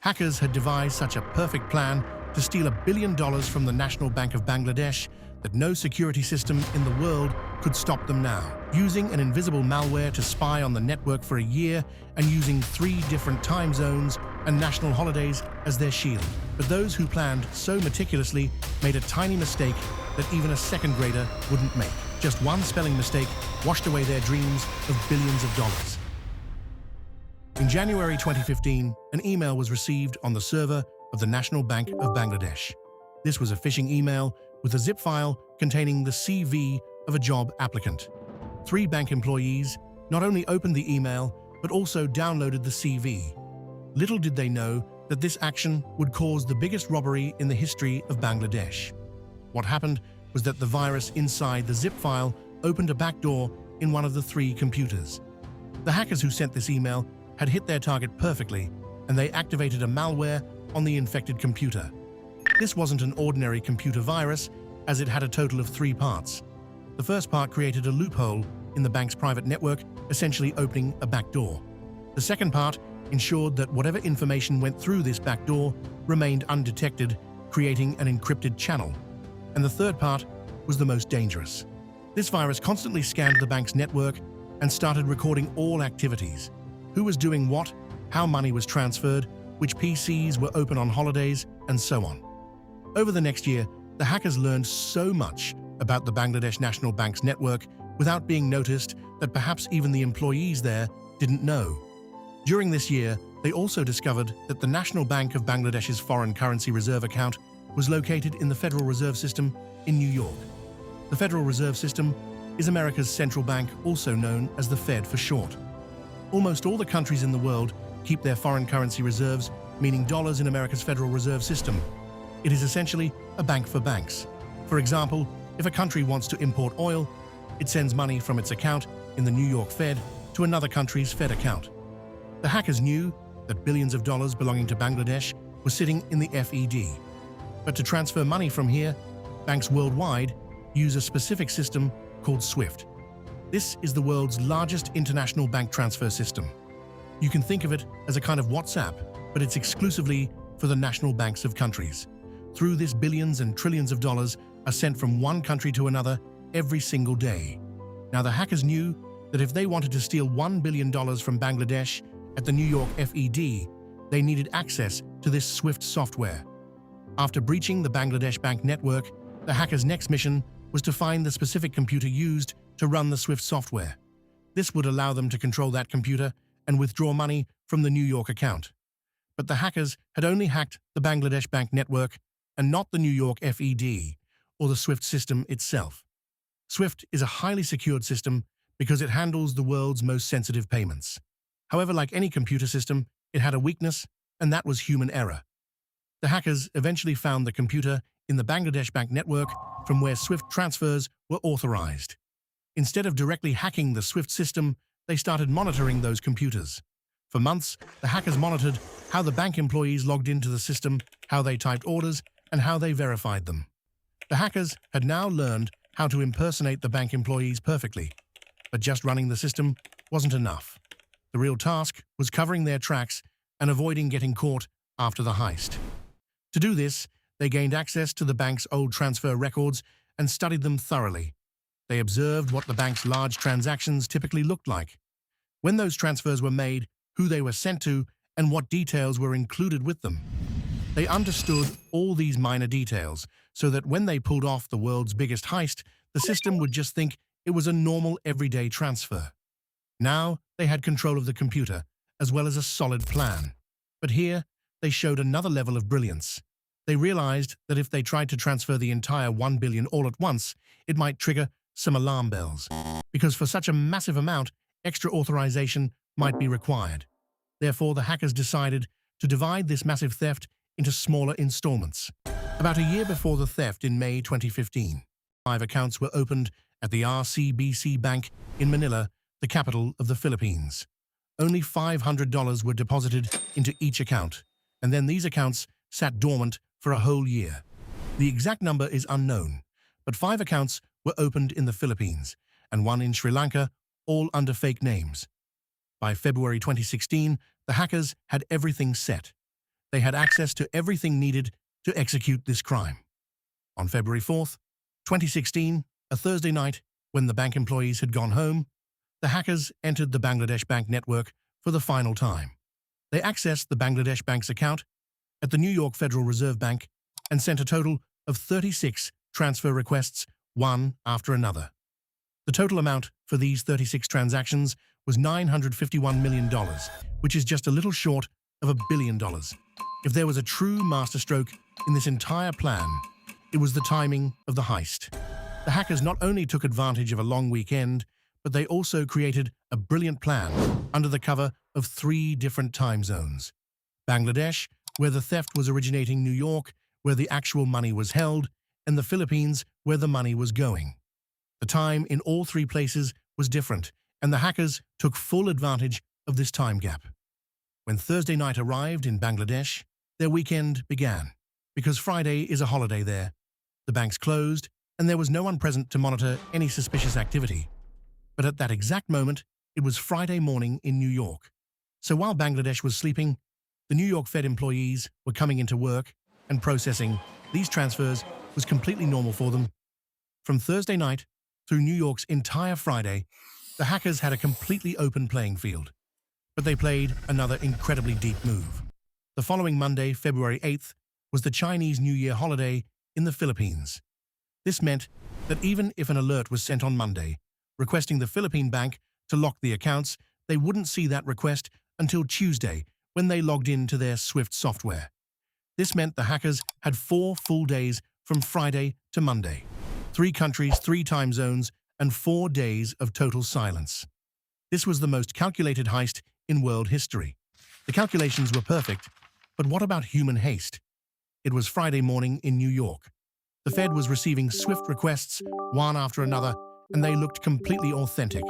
Hackers had devised such a perfect plan to steal $1 billion from the National Bank of Bangladesh that no security system in the world could stop them now. Using an invisible malware to spy on the network for a year and using 3 different time zones and national holidays as their shield. But those who planned so meticulously made a tiny mistake that even a second grader wouldn't make. Just one spelling mistake washed away their dreams of billions of dollars. In January 2015, an email was received on the server of the National Bank of Bangladesh. This was a phishing email with a zip file containing the CV of a job applicant. 3 bank employees not only opened the email, but also downloaded the CV. Little did they know that this action would cause the biggest robbery in the history of Bangladesh. What happened was that the virus inside the zip file opened a backdoor in one of the 3 computers. The hackers who sent this email had hit their target perfectly, and they activated a malware on the infected computer. This wasn't an ordinary computer virus, as it had a total of 3 parts. The first part created a loophole in the bank's private network, essentially opening a backdoor. The second part ensured that whatever information went through this backdoor remained undetected, creating an encrypted channel. And the third part was the most dangerous. This virus constantly scanned the bank's network and started recording all activities. Who was doing what, how money was transferred, which PCs were open on holidays, and so on. Over the next year, the hackers learned so much about the Bangladesh National Bank's network without being noticed that perhaps even the employees there didn't know. During this year, they also discovered that the National Bank of Bangladesh's foreign currency reserve account was located in the Federal Reserve System in New York. The Federal Reserve System is America's central bank, also known as the Fed for short. Almost all the countries in the world keep their foreign currency reserves, meaning dollars, in America's Federal Reserve System. It is essentially a bank for banks. For example, if a country wants to import oil, it sends money from its account in the New York Fed to another country's Fed account. The hackers knew that billions of dollars belonging to Bangladesh were sitting in the FED. But to transfer money from here, banks worldwide use a specific system called SWIFT. This is the world's largest international bank transfer system. You can think of it as a kind of WhatsApp, but it's exclusively for the national banks of countries. Through this, billions and trillions of dollars are sent from one country to another every single day. Now, the hackers knew that if they wanted to steal $1 billion from Bangladesh at the New York FED, they needed access to this SWIFT software. After breaching the Bangladesh Bank network, the hackers' next mission was to find the specific computer used to run the SWIFT software. This would allow them to control that computer and withdraw money from the New York account. But the hackers had only hacked the Bangladesh Bank network and not the New York FED or the SWIFT system itself. SWIFT is a highly secured system because it handles the world's most sensitive payments. However, like any computer system, it had a weakness, and that was human error. The hackers eventually found the computer in the Bangladesh Bank network from where SWIFT transfers were authorized. Instead of directly hacking the SWIFT system, they started monitoring those computers. For months, the hackers monitored how the bank employees logged into the system, how they typed orders, and how they verified them. The hackers had now learned how to impersonate the bank employees perfectly, but just running the system wasn't enough. The real task was covering their tracks and avoiding getting caught after the heist. To do this, they gained access to the bank's old transfer records and studied them thoroughly. They observed what the bank's large transactions typically looked like, when those transfers were made, who they were sent to, and what details were included with them. They understood all these minor details so that when they pulled off the world's biggest heist, the system would just think it was a normal everyday transfer. Now they had control of the computer, as well as a solid plan. But here, they showed another level of brilliance. They realized that if they tried to transfer the entire $1 billion all at once, it might trigger some alarm bells, because for such a massive amount, extra authorization might be required. Therefore, the hackers decided to divide this massive theft into smaller installments. About a year before the theft in May 2015, 5 accounts were opened at the RCBC Bank in Manila, the capital of the Philippines. Only $500 were deposited into each account, and then these accounts sat dormant for a whole year. The exact number is unknown, but 5 accounts were opened in the Philippines and 1 in Sri Lanka, all under fake names. By February 2016, the hackers had everything set. they had access to everything needed to execute this crime. On February 4th, 2016, a Thursday night, when the bank employees had gone home, the hackers entered the Bangladesh Bank network for the final time. They accessed the Bangladesh Bank's account at the New York Federal Reserve Bank and sent a total of 36 transfer requests, one after another. The total amount for these 36 transactions was $951 million, which is just a little short of $1 billion. If there was a true masterstroke in this entire plan, it was the timing of the heist. The hackers not only took advantage of a long weekend, but they also created a brilliant plan under the cover of 3 different time zones. Bangladesh, where the theft was originating, New York, where the actual money was held, and the Philippines, where the money was going. The time in all 3 places was different, and the hackers took full advantage of this time gap. When Thursday night arrived in Bangladesh, their weekend began, because Friday is a holiday there. The banks closed, and there was no one present to monitor any suspicious activity. But at that exact moment, it was Friday morning in New York. So while Bangladesh was sleeping, the New York Fed employees were coming into work, and processing these transfers was completely normal for them. From Thursday night through New York's entire Friday, the hackers had a completely open playing field. But they played another incredibly deep move. The following Monday, February 8th, was the Chinese New Year holiday in the Philippines. This meant that even if an alert was sent on Monday, requesting the Philippine bank to lock the accounts, they wouldn't see that request until Tuesday when they logged into their Swift software. This meant the hackers had 4 full days from Friday to Monday. 3 countries, 3 time zones, and 4 days of total silence. This was the most calculated heist in world history. The calculations were perfect, but what about human haste? It was Friday morning in New York. The Fed was receiving swift requests, one after another, and they looked completely authentic.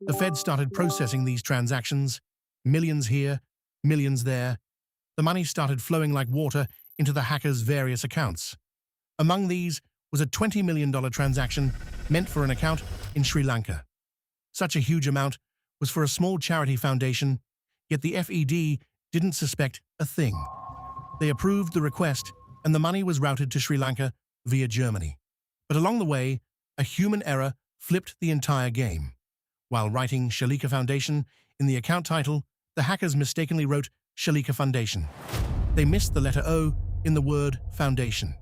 The Fed started processing these transactions, millions here, millions there. The money started flowing like water into the hackers' various accounts. Among these was a $20 million transaction meant for an account in Sri Lanka. Such a huge amount was for a small charity foundation, yet the FED didn't suspect a thing. They approved the request, and the money was routed to Sri Lanka via Germany. But along the way, a human error flipped the entire game. While writing Shalika Foundation in the account title, the hackers mistakenly wrote Shalika Foundation. They missed the letter O in the word foundation.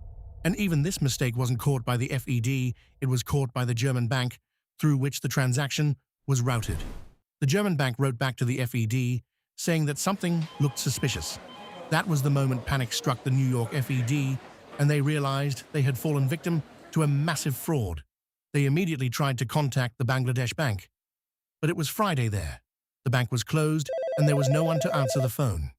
And even this mistake wasn't caught by the FED, it was caught by the German bank through which the transaction was routed. The German bank wrote back to the FED, saying that something looked suspicious. That was the moment panic struck the New York FED, and they realized they had fallen victim to a massive fraud. They immediately tried to contact the Bangladesh Bank. But it was Friday there. The bank was closed, and there was no one to answer the phone.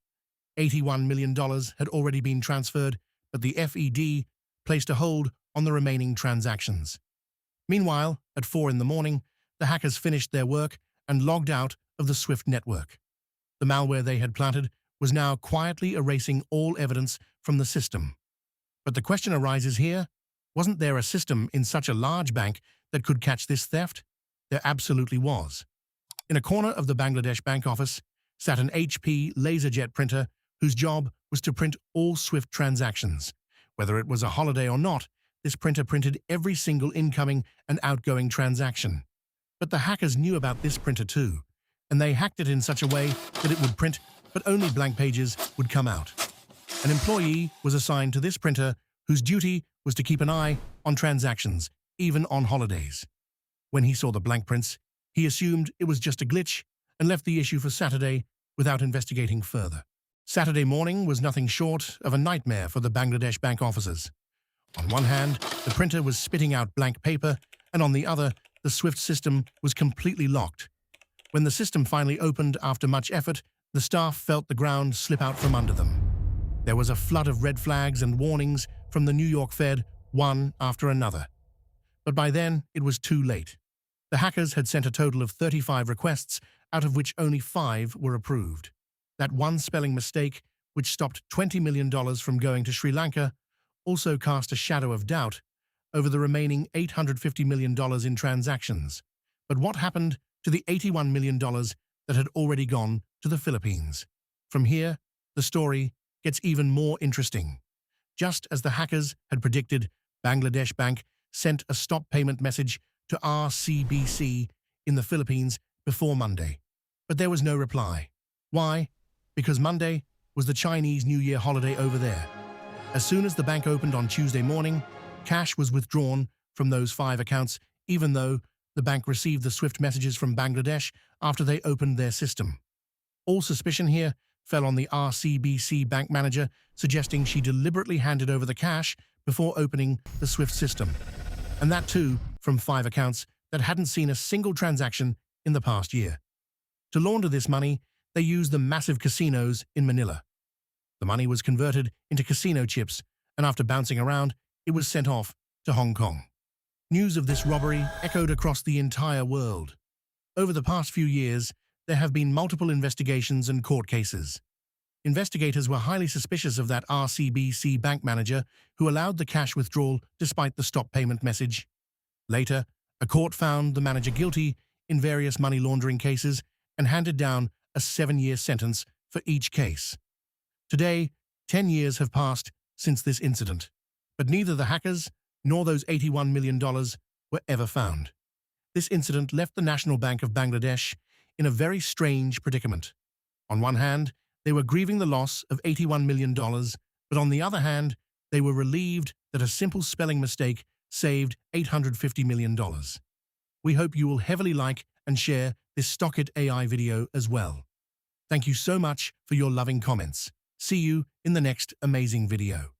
$81 million had already been transferred, but the FED placed a hold on the remaining transactions. Meanwhile, at 4 in the morning, the hackers finished their work and logged out of the Swift network. The malware they had planted was now quietly erasing all evidence from the system. But the question arises here, wasn't there a system in such a large bank that could catch this theft? There absolutely was. In a corner of the Bangladesh Bank office sat an HP LaserJet printer whose job was to print all Swift transactions. Whether it was a holiday or not, this printer printed every single incoming and outgoing transaction. But the hackers knew about this printer too, and they hacked it in such a way that it would print, but only blank pages would come out. An employee was assigned to this printer whose duty was to keep an eye on transactions, even on holidays. When he saw the blank prints, he assumed it was just a glitch and left the issue for Saturday without investigating further. Saturday morning was nothing short of a nightmare for the Bangladesh Bank officers. On one hand, the printer was spitting out blank paper, and on the other, the Swift system was completely locked. When the system finally opened after much effort, the staff felt the ground slip out from under them. There was a flood of red flags and warnings from the New York Fed, one after another. But by then, it was too late. The hackers had sent a total of 35 requests, out of which only 5 were approved. That one spelling mistake, which stopped $20 million from going to Sri Lanka, also cast a shadow of doubt over the remaining $850 million in transactions. But what happened to the $81 million that had already gone to the Philippines? From here, the story gets even more interesting. Just as the hackers had predicted, Bangladesh Bank sent a stop payment message to RCBC in the Philippines before Monday. But there was no reply. Why? Because Monday was the Chinese New Year holiday over there. As soon as the bank opened on Tuesday morning, cash was withdrawn from those 5 accounts, even though the bank received the SWIFT messages from Bangladesh after they opened their system. All suspicion here fell on the RCBC bank manager, suggesting she deliberately handed over the cash before opening the SWIFT system. And that too from 5 accounts that hadn't seen a single transaction in the past year. To launder this money, they used the massive casinos in Manila. The money was converted into casino chips, and after bouncing around, it was sent off to Hong Kong. News of this robbery echoed across the entire world. Over the past few years, there have been multiple investigations and court cases. Investigators were highly suspicious of that RCBC bank manager who allowed the cash withdrawal despite the stop payment message. Later, a court found the manager guilty in various money laundering cases and handed down a 7-year sentence for each case. Today, 10 years have passed since this incident, but neither the hackers nor those $81 million were ever found. This incident left the National Bank of Bangladesh in a very strange predicament. On one hand, they were grieving the loss of $81 million, but on the other hand, they were relieved that a simple spelling mistake saved $850 million. We hope you will heavily like and share this Stockit AI video as well. Thank you so much for your loving comments. See you in the next amazing video.